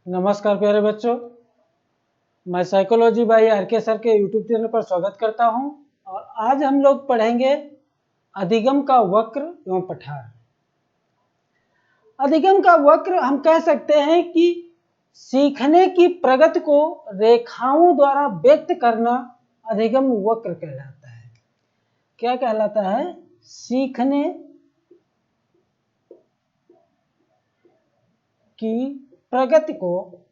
नमस्कार प्यारे बच्चों, मैं साइकोलॉजी बाय आर.के. सर के यूट्यूब चैनल पर स्वागत करता हूं। और आज हम लोग पढ़ेंगे अधिगम का वक्र एवं पठार। अधिगम का वक्र हम कह सकते हैं कि सीखने की प्रगति को रेखाओं द्वारा व्यक्त करना अधिगम वक्र कहलाता है। क्या कहलाता है? सीखने की प्रगति को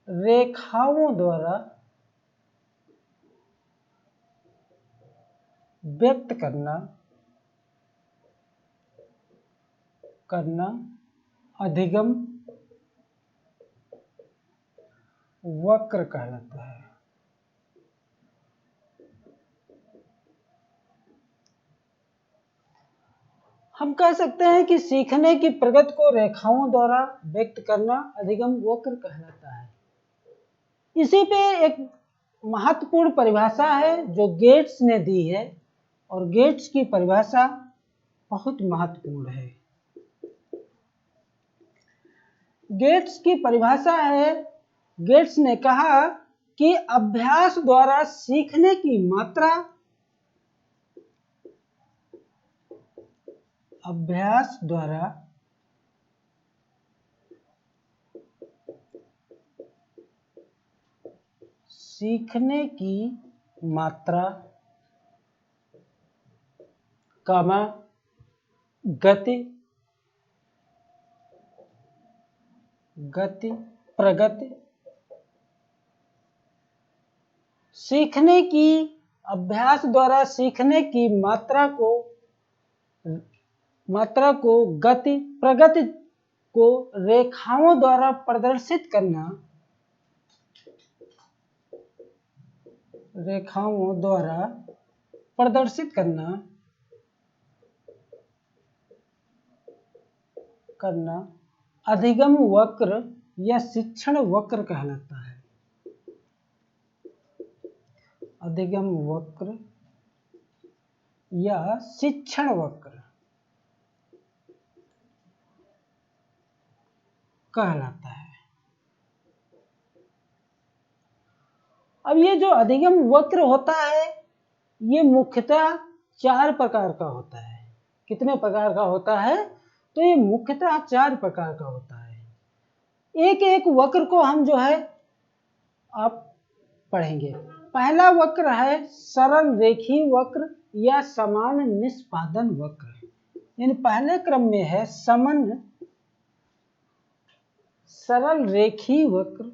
रेखाओं द्वारा व्यक्त करना अधिगम वक्र कहलाता है। हम कह सकते हैं कि सीखने की प्रगति को रेखाओं द्वारा व्यक्त करना अधिगम वक्र कहलाता है। इसी पे एक महत्वपूर्ण परिभाषा है जो गेट्स ने दी है, और गेट्स की परिभाषा बहुत महत्वपूर्ण है। गेट्स की परिभाषा है, गेट्स ने कहा कि अभ्यास द्वारा सीखने की मात्रा गति प्रगति सीखने की अभ्यास द्वारा सीखने की मात्रा को गति प्रगति को रेखाओं द्वारा प्रदर्शित करना अधिगम वक्र या शिक्षण वक्र कहलाता है। अधिगम वक्र या शिक्षण वक्र कहलाता है। अब ये जो अधिगम वक्र होता है, ये मुख्यतः 4 प्रकार का होता है। कितने प्रकार का होता है? तो ये मुख्यतः 4 प्रकार का होता है। एक एक वक्र को हम जो है आप पढ़ेंगे। पहला वक्र है सरल रेखीय वक्र या समान निष्पादन वक्र। यानी पहले क्रम में है सरल रेखीय वक्र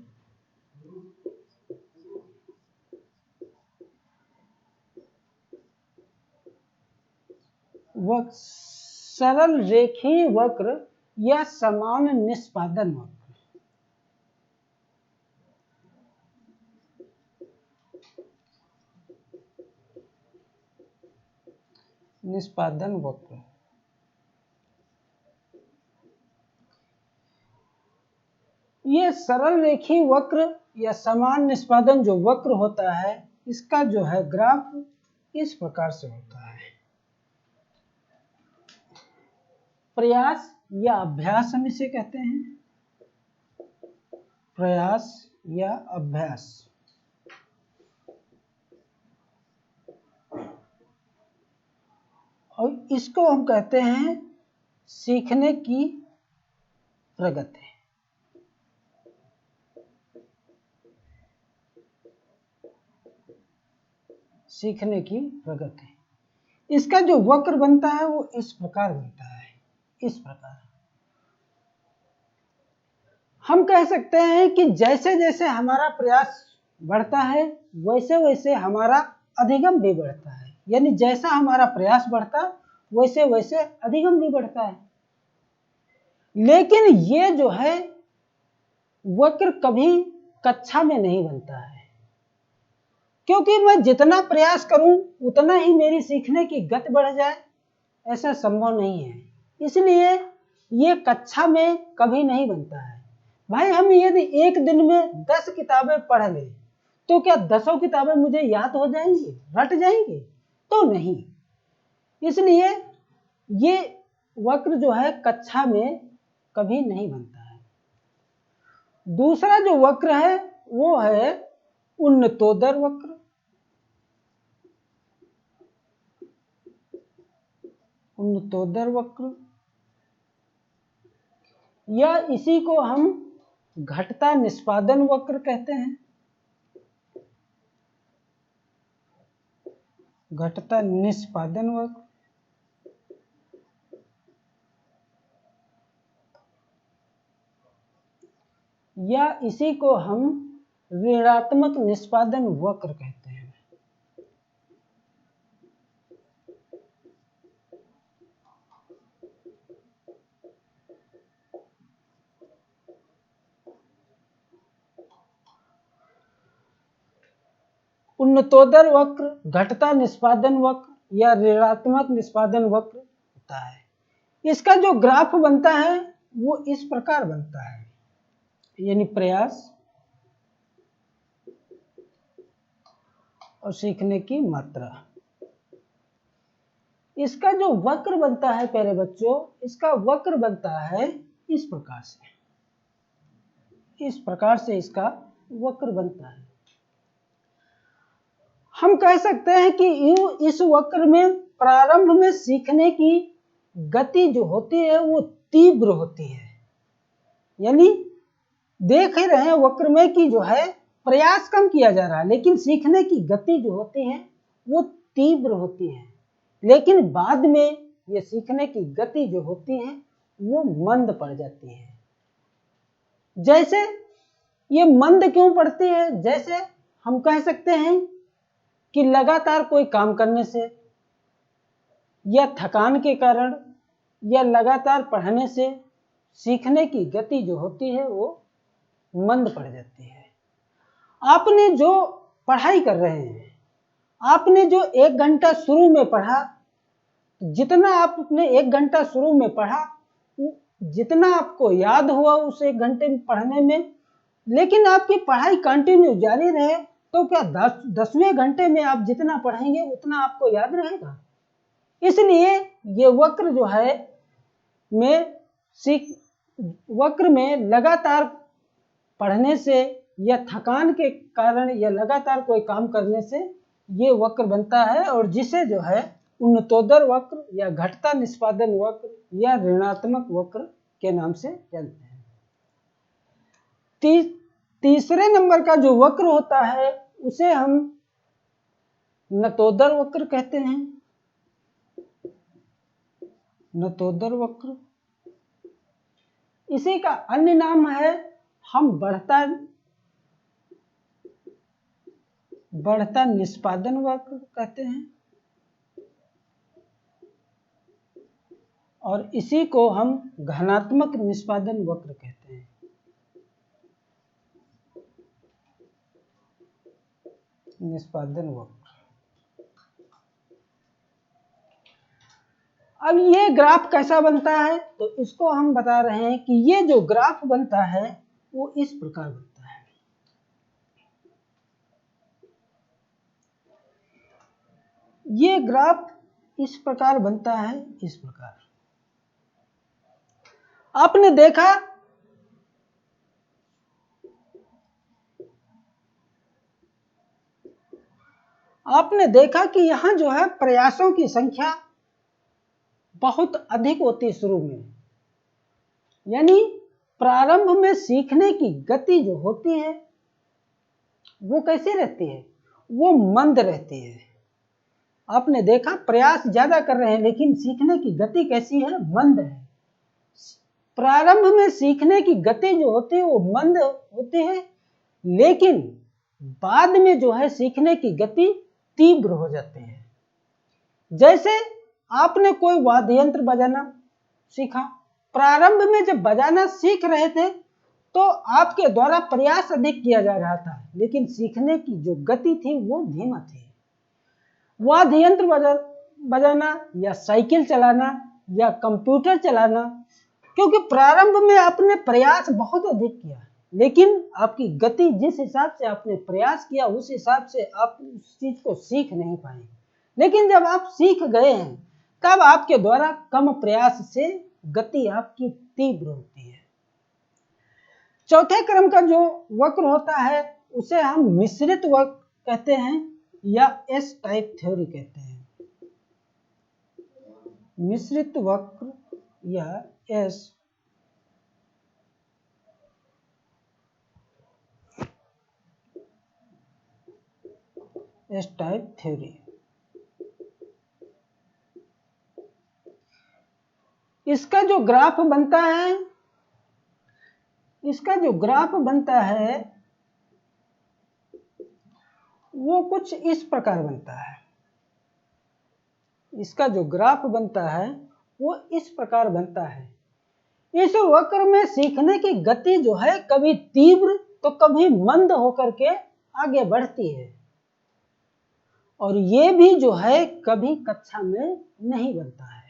सरल रेखीय वक्र या समान निष्पादन वक्र। ये सरल रेखीय वक्र या समान निष्पादन जो वक्र होता है, इसका जो है ग्राफ इस प्रकार से होता है। प्रयास या अभ्यास हम इसे कहते हैं। प्रयास या अभ्यास। और इसको हम कहते हैं सीखने की प्रगति। सीखने की प्रगति, इसका जो वक्र बनता है वो इस प्रकार बनता है। इस प्रकार हम कह सकते हैं कि जैसे जैसे हमारा प्रयास बढ़ता है, वैसे वैसे हमारा अधिगम भी बढ़ता है। यानी जैसा हमारा प्रयास बढ़ता, वैसे वैसे अधिगम भी बढ़ता है। लेकिन ये जो है वक्र कभी कक्षा में नहीं बनता है, क्योंकि मैं जितना प्रयास करूं उतना ही मेरी सीखने की गति बढ़ जाए, ऐसा संभव नहीं है। इसलिए ये कक्षा में कभी नहीं बनता है। भाई हम यदि एक दिन में 10 किताबें पढ़ लें, तो क्या 10 किताबें मुझे याद हो जाएंगी, रट जाएंगी? तो नहीं। इसलिए ये वक्र जो है कक्षा में कभी नहीं बनता है। दूसरा जो वक्र है वो है उन्नतोदर वक्र। उन्नतोदर वक्र या इसी को हम घटता निष्पादन वक्र कहते हैं। घटता निष्पादन वक्र या इसी को हम ऋणात्मक निष्पादन वक्र कहते हैं। उन्नतोदर वक्र, घटता निष्पादन वक्र या ऋणात्मक निष्पादन वक्र होता है। इसका जो ग्राफ बनता है वो इस प्रकार बनता है, यानी प्रयास और सीखने की मात्रा। इसका जो वक्र बनता है प्यारे बच्चों, इसका वक्र बनता है इस प्रकार से। इस प्रकार से इसका वक्र बनता है। हम कह सकते हैं कि इस वक्र में प्रारंभ में सीखने की गति जो होती है वो तीव्र होती है। यानी देख ही रहे हैं वक्र में कि जो है प्रयास कम किया जा रहा है, लेकिन सीखने की गति जो होती है वो तीव्र होती है। लेकिन बाद में ये सीखने की गति जो होती है वो मंद पड़ जाती है। जैसे ये मंद क्यों पड़ती है? जैसे हम कह सकते हैं कि लगातार कोई काम करने से या थकान के कारण या लगातार पढ़ने से सीखने की गति जो होती है वो मंद पड़ जाती है। आपने जो पढ़ाई कर रहे हैं, आपने जो 1 घंटा शुरू में पढ़ा, जितना आपने 1 घंटा शुरू में पढ़ा, जितना आपको याद हुआ उस 1 घंटे में पढ़ने में, लेकिन आपकी पढ़ाई कंटिन्यू जारी रहे तो क्या 10वें घंटे में आप जितना पढ़ेंगे उतना आपको याद रहेगा? इसलिए ये वक्र जो है वक्र में लगातार पढ़ने से या थकान के कारण या लगातार कोई काम करने से ये वक्र बनता है, और जिसे जो है उन्नतोदर वक्र या घटता निष्पादन वक्र या ऋणात्मक वक्र के नाम से जानते हैं। तीसरे नंबर का जो वक्र होता है उसे हम नतोदर वक्र कहते हैं। नतोदर वक्र, इसी का अन्य नाम है हम बढ़ता निष्पादन वक्र कहते हैं, और इसी को हम घनात्मक निष्पादन वक्र कहते हैं। निष्पादन वक्र। अब ये ग्राफ कैसा बनता है तो इसको हम बता रहे हैं कि ये जो ग्राफ बनता है वो इस प्रकार बनता है। ये ग्राफ इस प्रकार बनता है, इस प्रकार। आपने देखा कि यहां जो है प्रयासों की संख्या बहुत अधिक होती है शुरू में, यानी प्रारंभ में सीखने की गति जो होती है वो कैसी रहती है? वो मंद रहती है। आपने देखा प्रयास ज्यादा कर रहे हैं लेकिन सीखने की गति कैसी है? मंद है। प्रारंभ में सीखने की गति जो होती है वो मंद होती है, लेकिन बाद में जो है सीखने की गति तीव्र हो जाती है। जैसे आपने कोई वाद्य यंत्र बजाना सीखा, प्रारंभ में जब बजाना सीख रहे थे तो आपके द्वारा प्रयास अधिक किया जा रहा था, लेकिन सीखने की जो गति थी वो धीमा थी। वाद्य यंत्र बजाना या साइकिल चलाना या कंप्यूटर चलाना, क्योंकि प्रारंभ में आपने प्रयास बहुत अधिक किया, लेकिन आपकी गति जिस हिसाब से आपने प्रयास किया उस हिसाब से आप उस चीज को सीख नहीं पाए। लेकिन जब आप सीख गए हैं तब आपके द्वारा कम प्रयास से गति आपकी तीव्र होती है। चौथे क्रम का जो वक्र होता है उसे हम मिश्रित वक्र कहते हैं या एस टाइप थ्योरी कहते हैं। मिश्रित वक्र या एस टाइप थ्योरी। इसका जो ग्राफ बनता है, वो कुछ इस प्रकार बनता है। इसका जो ग्राफ बनता है वो इस प्रकार बनता है। इस वक्र में सीखने की गति जो है कभी तीव्र तो कभी मंद होकर के आगे बढ़ती है, और ये भी जो है कभी कक्षा में नहीं बनता है।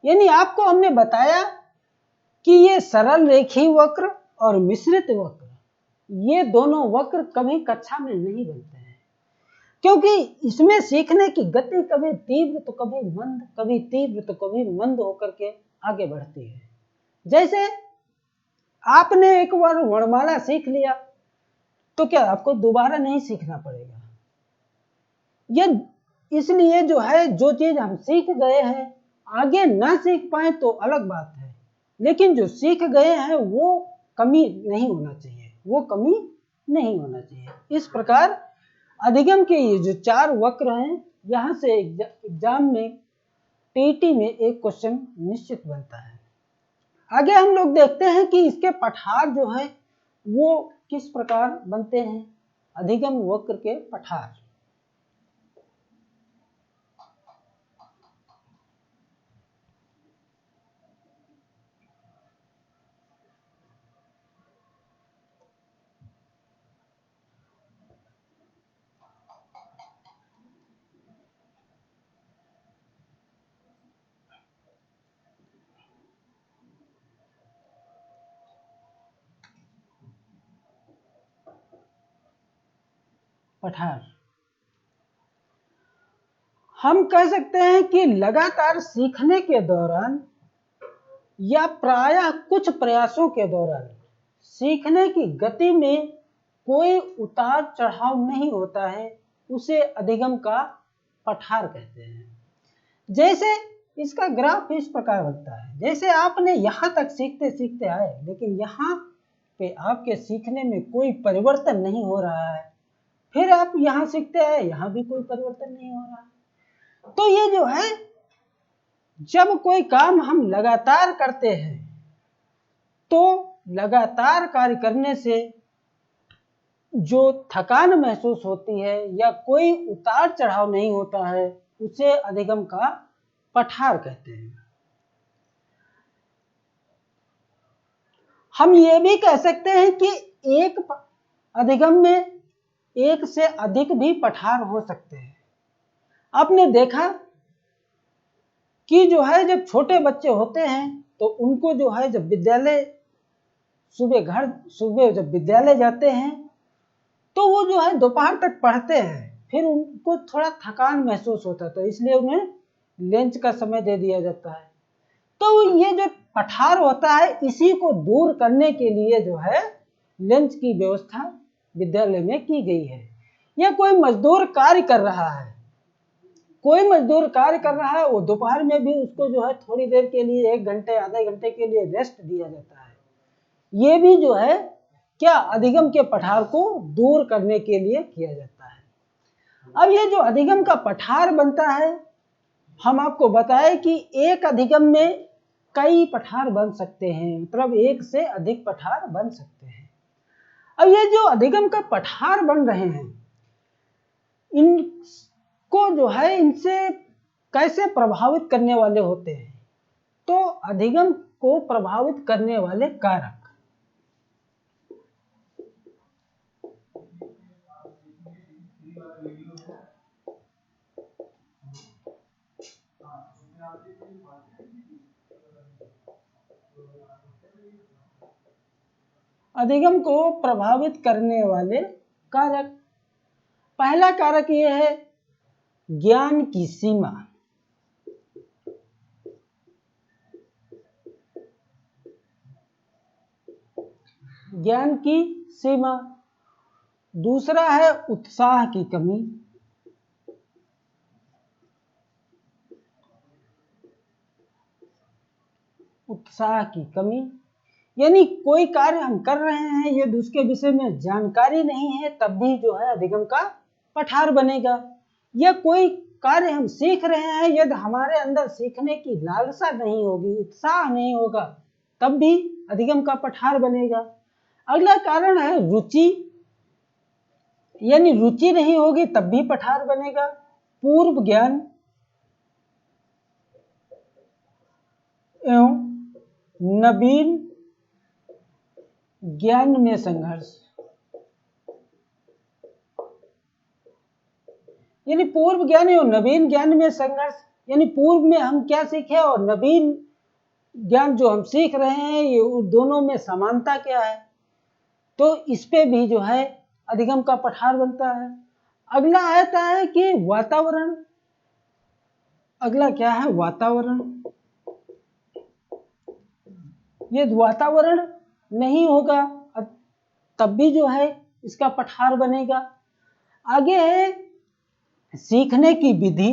यानी आपको हमने बताया कि ये सरल रेखीय वक्र और मिश्रित वक्र, ये दोनों वक्र कभी कक्षा में नहीं बनते हैं, क्योंकि इसमें सीखने की गति कभी तीव्र तो कभी मंद, कभी तीव्र तो कभी मंद होकर के आगे बढ़ती है। जैसे आपने एक बार वर्णमाला सीख लिया तो क्या आपको दोबारा नहीं सीखना पड़ेगा? ये इसलिए जो है जो चीज हम सीख गए हैं आगे ना सीख पाए तो अलग बात है, लेकिन जो सीख गए हैं वो कमी नहीं होना चाहिए, वो कमी नहीं होना चाहिए। इस प्रकार अधिगम के ये जो 4 वक्र हैं, यहाँ से एग्जाम में टीटी में एक क्वेश्चन निश्चित बनता है। आगे हम लोग देखते हैं कि इसके पठार जो है वो किस प्रकार बनते हैं, अधिगम वक्र के पठार। पठार हम कह सकते हैं कि लगातार सीखने के दौरान या प्रायः कुछ प्रयासों के दौरान सीखने की गति में कोई उतार चढ़ाव नहीं होता है, उसे अधिगम का पठार कहते हैं। जैसे इसका ग्राफ इस प्रकार बनता है, जैसे आपने यहाँ तक सीखते सीखते आए, लेकिन यहाँ पे आपके सीखने में कोई परिवर्तन नहीं हो रहा है, फिर आप यहाँ सीखते आए, यहाँ भी कोई परिवर्तन नहीं हो रहा है। तो ये जो है, जब कोई काम हम लगातार करते हैं तो लगातार कार्य करने से जो थकान महसूस होती है या कोई उतार चढ़ाव नहीं होता है, उसे अधिगम का पठार कहते हैं। हम ये भी कह सकते हैं कि एक अधिगम में एक से अधिक भी पठार हो सकते हैं। आपने देखा कि जो है जब छोटे बच्चे होते हैं तो उनको जो है जब सुबह जब विद्यालय जाते हैं तो वो जो है दोपहर तक पढ़ते हैं, फिर उनको थोड़ा थकान महसूस होता है, तो इसलिए उन्हें लंच का समय दे दिया जाता है। तो ये जो पठार होता है इसी को दूर करने के लिए जो है लंच की व्यवस्था विद्यालय में की गई है। या कोई मजदूर कार्य कर रहा है, वो दोपहर में भी उसको जो है थोड़ी देर के लिए, 1 घंटे आधे घंटे के लिए रेस्ट दिया जाता है। ये भी जो है क्या अधिगम के पठार को दूर करने के लिए किया जाता है। अब ये जो अधिगम का पठार बनता है, हम आपको बताएं कि एक अधिगम में कई पठार बन सकते हैं, मतलब एक से अधिक पठार बन सकते हैं। अब ये जो अधिगम का पठार बन रहे हैं, इनको जो है इनसे कैसे प्रभावित करने वाले होते हैं, तो अधिगम को प्रभावित करने वाले कारक। अधिगम को प्रभावित करने वाले कारक, पहला कारक यह है ज्ञान की सीमा। ज्ञान की सीमा। दूसरा है उत्साह की कमी। उत्साह की कमी यानी कोई कार्य हम कर रहे हैं यदि उसके विषय में जानकारी नहीं है तब भी जो है अधिगम का पठार बनेगा। या कोई कार्य हम सीख रहे हैं यदि हमारे अंदर सीखने की लालसा नहीं होगी, उत्साह नहीं होगा, तब भी अधिगम का पठार बनेगा। अगला कारण है रुचि, यानी रुचि नहीं होगी तब भी पठार बनेगा। पूर्व ज्ञान एवं नवीन ज्ञान में संघर्ष, यानी पूर्व ज्ञान और नवीन ज्ञान में संघर्ष, यानी पूर्व में हम क्या सीखे और नवीन ज्ञान जो हम सीख रहे हैं ये दोनों में समानता क्या है, तो इस पे भी जो है अधिगम का पठार बनता है। अगला आता है कि वातावरण। अगला क्या है? वातावरण। ये वातावरण नहीं होगा तब भी जो है इसका पठार बनेगा। आगे है सीखने की विधि।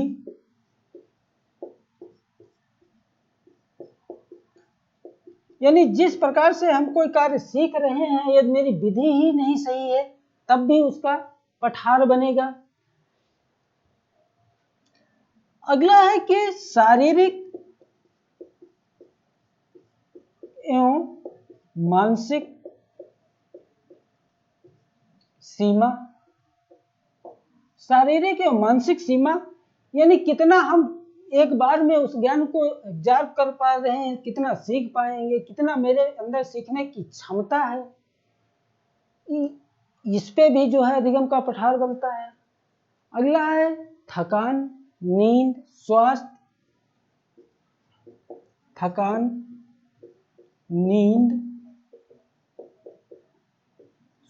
यानी जिस प्रकार से हम कोई कार्य सीख रहे हैं यदि मेरी विधि ही नहीं सही है तब भी उसका पठार बनेगा। अगला है कि शारीरिक एवं मानसिक सीमा। शारीरिक एवं मानसिक सीमा यानी कितना हम एक बार में उस ज्ञान को एब्जॉर्ब कर पा रहे हैं, कितना सीख पाएंगे, कितना मेरे अंदर सीखने की क्षमता है, इस पे भी जो है अधिगम का पठार बनता है। अगला है थकान, नींद, स्वास्थ्य। थकान, नींद,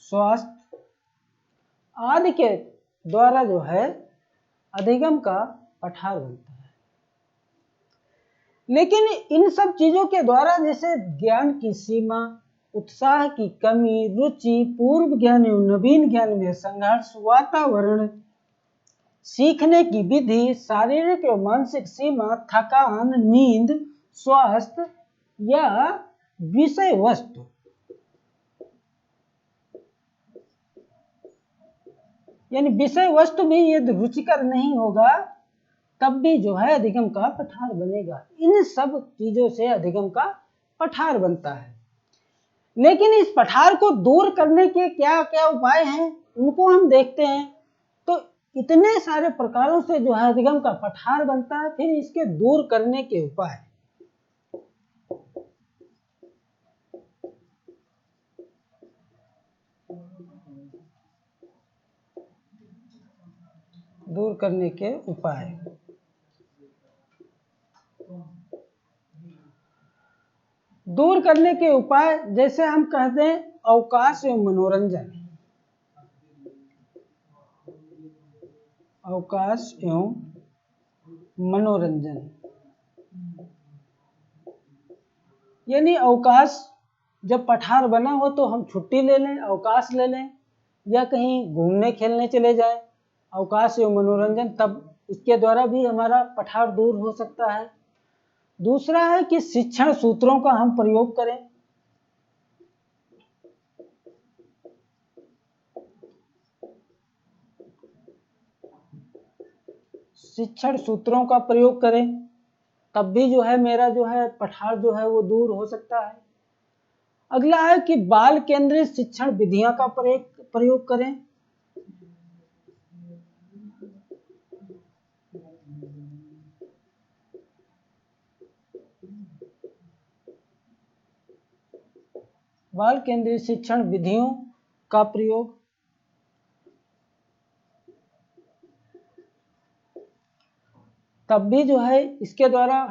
स्वास्थ्य आदि के द्वारा जो है अधिगम का पठार बनता है। लेकिन इन सब चीजों के द्वारा जैसे ज्ञान की सीमा, उत्साह की कमी, रुचि, पूर्व ज्ञान एवं नवीन ज्ञान में संघर्ष, वातावरण, सीखने की विधि, शारीरिक एवं मानसिक सीमा, थकान, नींद, स्वास्थ्य या विषय वस्तु, यानी विषय वस्तु भी यदि रुचिकर नहीं होगा तब भी जो है अधिगम का पठार बनेगा। इन सब चीजों से अधिगम का पठार बनता है। लेकिन इस पठार को दूर करने के क्या क्या उपाय हैं उनको हम देखते हैं। तो इतने सारे प्रकारों से जो है अधिगम का पठार बनता है, फिर इसके दूर करने के उपाय। दूर करने के उपाय। दूर करने के उपाय जैसे हम कहते हैं अवकाश एवं मनोरंजन। अवकाश एवं मनोरंजन यानी अवकाश, जब पठार बना हो तो हम छुट्टी ले लें, अवकाश ले लें या कहीं घूमने खेलने चले जाएं। अवकाश एवं मनोरंजन, तब इसके द्वारा भी हमारा पठार दूर हो सकता है। दूसरा है कि शिक्षण सूत्रों का हम प्रयोग करें। शिक्षण सूत्रों का प्रयोग करें तब भी जो है मेरा जो है पठार जो है वो दूर हो सकता है। अगला है कि बाल केंद्रित शिक्षण विधियां का प्रयोग करें। बाल केंद्रित शिक्षण विधियों का प्रयोग। तब भी जो है इसके द्वारा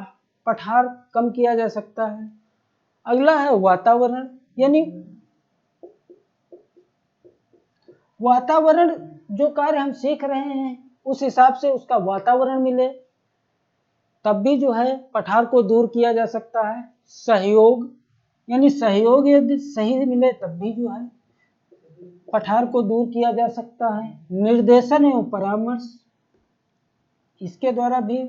पठार कम किया जा सकता है। अगला है वातावरण, यानी वातावरण, जो कार्य हम सीख रहे हैं उस हिसाब से उसका वातावरण मिले तब भी जो है पठार को दूर किया जा सकता है। सहयोग, यानी सहयोग यदि सही मिले तब भी जो है पठार को दूर किया जा सकता है। निर्देशन एवं परामर्श, इसके द्वारा भी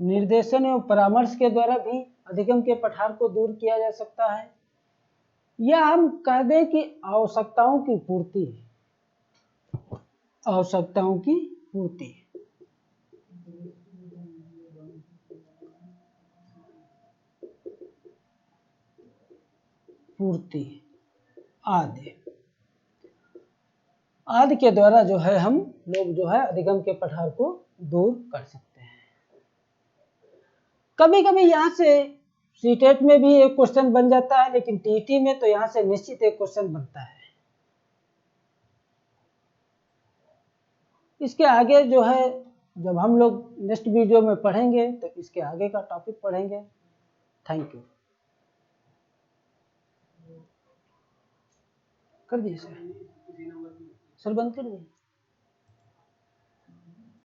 निर्देशन एवं परामर्श के द्वारा भी अधिगम के पठार को दूर किया जा सकता है। या हम कह दें कि आवश्यकताओं की पूर्ति है, आवश्यकताओं की पूर्ति। पूर्ति आदि आदि के द्वारा जो है हम लोग जो है अधिगम के पठार को दूर कर सकते हैं। कभी कभी यहाँ से सीटेट में भी एक क्वेश्चन बन जाता है, लेकिन टीटी में तो यहाँ से निश्चित एक क्वेश्चन बनता है। इसके आगे जो है जब हम लोग नेक्स्ट वीडियो में पढ़ेंगे तो इसके आगे का टॉपिक पढ़ेंगे। Thank you. कर दिए सर, बंद कर दिए।